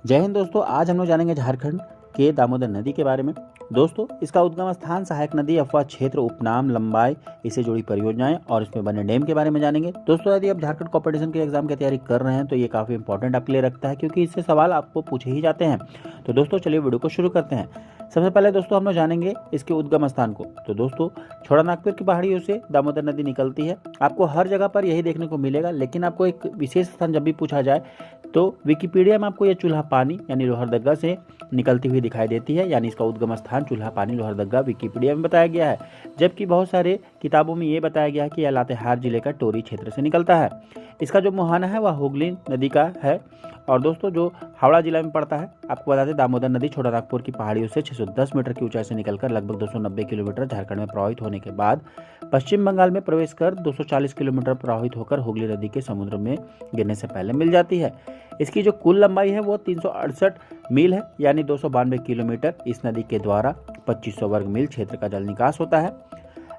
जय हिंद दोस्तों, आज हम लोग जानेंगे झारखंड के दामोदर नदी के बारे में। दोस्तों, इसका उद्गम स्थान, सहायक नदी, अफवाह क्षेत्र, उपनाम, लंबाई, इससे जुड़ी परियोजनाएं और इसमें बने डैम के बारे में जानेंगे। दोस्तों, यदि आप झारखंड कॉम्पिटिशन के एग्जाम की तैयारी कर रहे हैं तो ये काफ़ी इंपॉर्टेंट आपके लिए रखता है, क्योंकि इससे सवाल आपको पूछे ही जाते हैं। तो दोस्तों चलिए वीडियो को शुरू करते हैं। सबसे पहले दोस्तों हम लोग जानेंगे इसके उद्गम स्थान को। तो दोस्तों, छोटानागपुर की पहाड़ियों से दामोदर नदी निकलती है। आपको हर जगह पर यही देखने को मिलेगा, लेकिन आपको एक विशेष स्थान जब भी पूछा जाए तो विकिपीडिया में आपको ये चूल्हा पानी यानी लोहरदगा से निकलती हुई दिखाई देती है, यानी इसका उद्गम स्थान चूल्हा पानी लोहरदगा विकिपीडिया में बताया गया है। जबकि बहुत सारे किताबों में ये बताया गया है कि यह लातेहार जिले का टोरी क्षेत्र से निकलता है। इसका जो मुहाना है वह हुगली नदी का है। और दोस्तों, जो हावड़ा जिला में पड़ता है, आपको बता दें दामोदर नदी छोटानागपुर की पहाड़ियों से 610 मीटर की ऊंचाई से निकलकर लगभग 290 किलोमीटर झारखंड में प्रवाहित होने के बाद पश्चिम बंगाल में प्रवेश कर 240 किलोमीटर प्रवाहित होकर हुगली नदी के समुद्र में गिरने से पहले मिल जाती है। इसकी जो कुल लंबाई है वो 368 मील है, यानी 292 किलोमीटर। इस नदी के द्वारा 2500 वर्ग मील क्षेत्र का जल निकास होता है।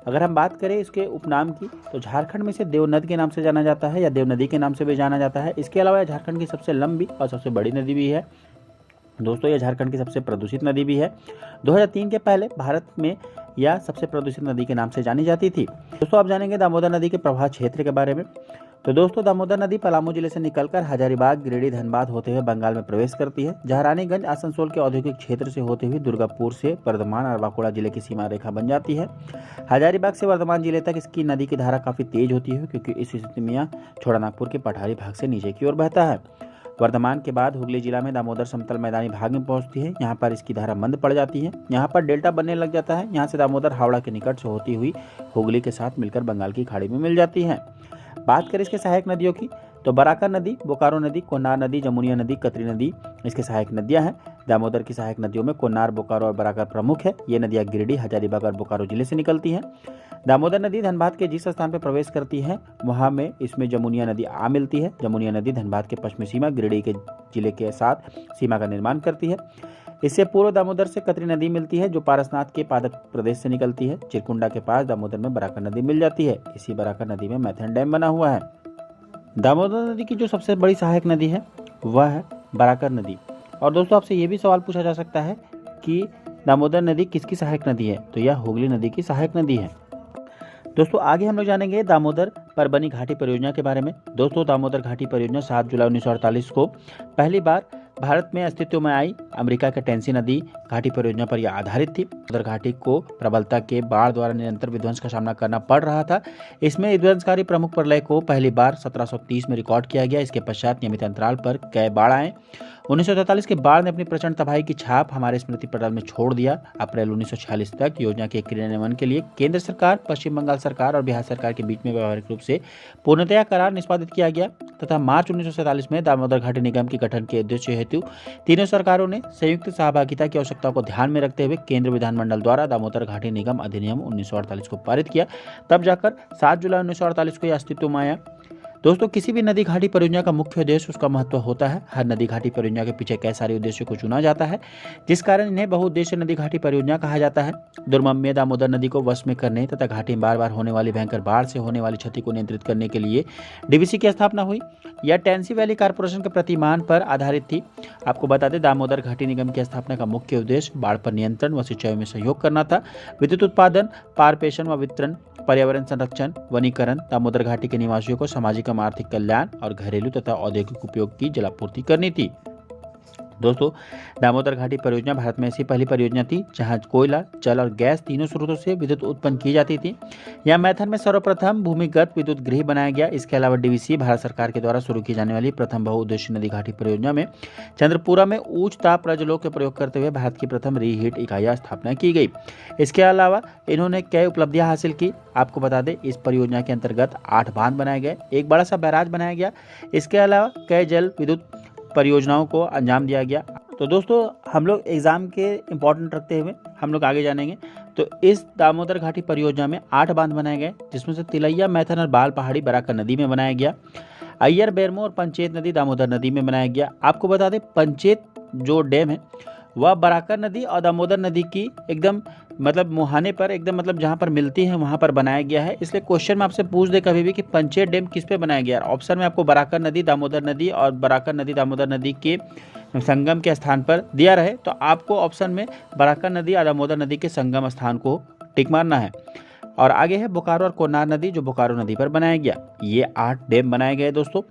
अगर हम बात करें इसके उपनाम की, तो झारखंड में इसे देवनद के नाम से जाना जाता है या देवनदी के नाम से भी जाना जाता है। इसके अलावा यह झारखंड की सबसे लंबी और सबसे बड़ी नदी भी है। दोस्तों, यह झारखंड की सबसे प्रदूषित नदी भी है। 2003 के पहले भारत में यह सबसे प्रदूषित नदी के नाम से जानी जाती थी। दोस्तों, आप जानेंगे दामोदर नदी के प्रवाह क्षेत्र के बारे में। तो दोस्तों, दामोदर नदी पलामू जिले से निकलकर हजारीबाग, गिरिडीह, धनबाद होते हुए बंगाल में प्रवेश करती है, जहां रानीगंज, आसनसोल के औद्योगिक क्षेत्र से होते हुए दुर्गापुर से वर्धमान और बांकुड़ा जिले की सीमा रेखा बन जाती है। हजारीबाग से वर्धमान जिले तक इसकी नदी की धारा काफी तेज होती है, क्योंकि इस स्थिति में यह छोटानागपुर के पठारी भाग से नीचे की ओर बहता है। वर्धमान के बाद हुगली जिला में दामोदर समतल मैदानी भाग में पहुंचती है। यहाँ पर इसकी धारा मंद पड़ जाती है। यहाँ पर डेल्टा बनने लग जाता है। यहाँ से दामोदर हावड़ा के निकट से होती हुई हुगली के साथ मिलकर बंगाल की खाड़ी में मिल जाती है। बात करें इसके सहायक नदियों की, तो बराकर नदी, बोकारो नदी, कोन्नार नदी, जमुनिया नदी, कतरी नदी इसके सहायक नदियां हैं। दामोदर की सहायक नदियों में कोन्नार, बोकारो और बराकर प्रमुख है। ये नदियां गिरिडीह, हजारीबाग और बोकारो जिले से निकलती हैं। दामोदर नदी धनबाद के जिस स्थान पर प्रवेश करती है वहां में इसमें जमुनिया नदी आ मिलती है। जमुनिया नदी धनबाद के पश्चिमी सीमा गिरिडीह के जिले के साथ सीमा का निर्माण करती है। इससे पूर्व दामोदर से कतरी नदी मिलती है, जो पारसनाथ के पादप प्रदेश से निकलती है। चिरकुंडा के पास दामोदर में बराकर नदी मिल जाती है। इसी बराकर नदी में मैथन डैम बना हुआ है। दामोदर नदी की जो सबसे बड़ी सहायक नदी है वह है बराकर नदी। और दोस्तों, आपसे ये भी सवाल पूछा जा सकता है कि दामोदर नदी किसकी सहायक नदी है, तो यह हुगली नदी की सहायक नदी है। दोस्तों, आगे हम लोग जानेंगे दामोदर परबनी घाटी परियोजना के बारे में। दोस्तों, दामोदर घाटी परियोजना 7 जुलाई 1948 को पहली बार भारत में अस्तित्व में आई। अमेरिका के टेनेसी नदी घाटी परियोजना पर यह आधारित थी। दामोदर घाटी को प्रबलता के बाढ़ द्वारा निरंतर विध्वंस का सामना करना पड़ रहा था। इसमें विध्वंसकारी प्रमुख प्रलय को पहली बार 1730 में रिकॉर्ड किया गया। इसके पश्चात नियमित अंतराल पर कई बाढ़ आए। 1943 के बाढ़ ने अपनी प्रचंड तबाही की छाप हमारे स्मृति पटल में छोड़ दिया। अप्रैल 1946 तक योजना के क्रियान्वयन के लिए केंद्र सरकार, पश्चिम बंगाल सरकार और बिहार सरकार के बीच में व्यावहारिक रूप से पूर्णतया करार निष्पादित किया गया तथा मार्च 1947 में दामोदर घाटी निगम के गठन के उद्देश्य हेतु तीनों सरकारों ने संयुक्त सहभागिता की आवश्यकता को ध्यान में रखते हुए केंद्र विधानमंडल द्वारा दामोदर घाटी निगम अधिनियम 1948 को पारित किया। तब जाकर 7 जुलाई 1948 को यह अस्तित्व में आया। दोस्तों, किसी भी नदी घाटी परियोजना का मुख्य उद्देश्य उसका महत्व होता है। हर नदी घाटी परियोजना के पीछे कई सारे उद्देश्यों को चुना जाता है, जिस कारण इन्हें बहुउद्देश्य नदी घाटी परियोजना कहा जाता है। दुर्गम में दामोदर नदी को वश में करने तथा घाटी में बार बार होने वाली भयंकर बाढ़ से होने वाली क्षति को नियंत्रित करने के लिए डीवीसी की स्थापना हुई। यह टेनेसी वैली कॉर्पोरेशन के प्रतिमान पर आधारित थी। आपको बता दें, दामोदर घाटी निगम की स्थापना का मुख्य उद्देश्य बाढ़ पर नियंत्रण व सिंचाई में सहयोग करना था। विद्युत उत्पादन, पारपेशन व वितरण, पर्यावरण संरक्षण, वनीकरण, दामोदर घाटी के निवासियों को सामाजिक एवं आर्थिक कल्याण और घरेलू तथा औद्योगिक उपयोग की जलापूर्ति करनी थी। दोस्तों, दामोदर घाटी परियोजना भारत में ऐसी पहली परियोजना थी जहां कोयला, जल और गैस तीनों स्रोतों से विद्युत उत्पन्न की जाती थी। यह मैथन में सर्वप्रथम भूमिगत विद्युत गृह बनाया गया। इसके अलावा डीवीसी भारत सरकार के द्वारा शुरू की जाने वाली प्रथम बहुउद्देशीय नदी घाटी परियोजना में चंद्रपुरा में उच्च ताप प्रज्वलों के प्रयोग करते हुए भारत की प्रथम रीहीट इकाई स्थापना की गई। इसके अलावा इन्होंने कई उपलब्धियां हासिल की। आपको बता दें, इस परियोजना के अंतर्गत 8 बांध बनाए गए, एक बड़ा सा बैराज बनाया गया। इसके अलावा कई जल विद्युत परियोजनाओं को अंजाम दिया गया। तो दोस्तों, हम लोग एग्जाम के इंपॉर्टेंट रखते हुए हम लोग आगे जानेंगे। तो इस दामोदर घाटी परियोजना में 8 बांध बनाए गए, जिसमें से तिलैया, मैथन और बाल पहाड़ी बराकर नदी में बनाया गया। अय्यर, बेरमो और पंचेत नदी दामोदर नदी में बनाया गया। आपको बता दें, पंचेत जो डैम है वह बराकर नदी और दामोदर नदी की एकदम मतलब मुहाने पर एकदम मतलब जहाँ पर मिलती है वहाँ पर बनाया गया है। इसलिए क्वेश्चन में आपसे पूछ दे कभी भी कि पंचेत डैम किस पे बनाया गया है, ऑप्शन में आपको बराकर नदी, दामोदर नदी और बराकर नदी दामोदर नदी के संगम के स्थान पर दिया रहे तो आपको ऑप्शन में बराकर नदी और दामोदर नदी के संगम स्थान को टिक मारना है। और आगे है बोकारो और कोनार नदी जो बोकारो नदी पर बनाया गया। ये 8 डैम बनाए गए दोस्तों।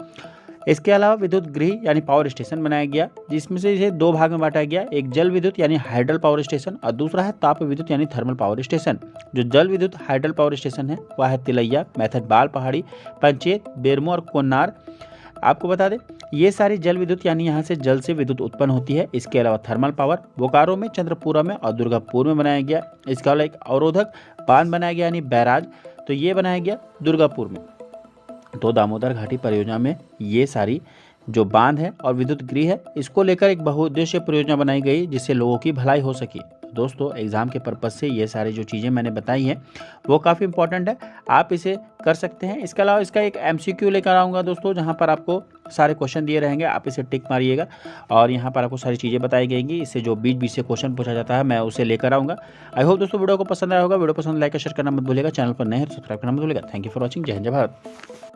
इसके अलावा विद्युत गृह यानी पावर स्टेशन बनाया गया, जिसमें से इसे 2 भाग में बांटा गया। एक जल विद्युत यानी हाइडल पावर स्टेशन और दूसरा है ताप विद्युत यानी थर्मल पावर स्टेशन। जो जल विद्युत हाइडल पावर स्टेशन है वह है तिलैया, मैथड बाल पहाड़ी, पंचेत, बेरमो और कोन्नार। आपको बता दें ये सारी जल विद्युत यानी यहाँ से जल से विद्युत उत्पन्न होती है। इसके अलावा थर्मल पावर बोकारो में, चंद्रपुरा में और दुर्गापुर में बनाया गया। इसके अलावा एक अवरोधक बांध बनाया गया यानी बैराज, तो ये बनाया गया दुर्गापुर में। तो दामोदर घाटी परियोजना में ये सारी जो बांध है और विद्युत गृह है इसको लेकर एक बहुउद्देशीय परियोजना बनाई गई जिससे लोगों की भलाई हो सके। दोस्तों एग्जाम के पर्पज़ से ये सारी जो चीज़ें मैंने बताई हैं वो काफ़ी इंपॉर्टेंट है, आप इसे कर सकते हैं। इसके अलावा इसका एक MCQ लेकर आऊँगा दोस्तों, जहाँ पर आपको सारे क्वेश्चन दिए रहेंगे, आप इसे टिक मारिएगा और यहाँ पर आपको सारी चीज़ें बताई गएंगी। इससे जो बीच से क्वेश्चन पूछा जाता है मैं उसे लेकर आऊँगा। आई होप दोस्तों वीडियो को पसंद आया होगा। वीडियो पसंद लाइक और शेयर करना मत भूलिएगा। चैनल पर नए हैं तो सब्सक्राइब करना मत भूलिएगा। Thank you for watching. जय हिंद, जय भारत।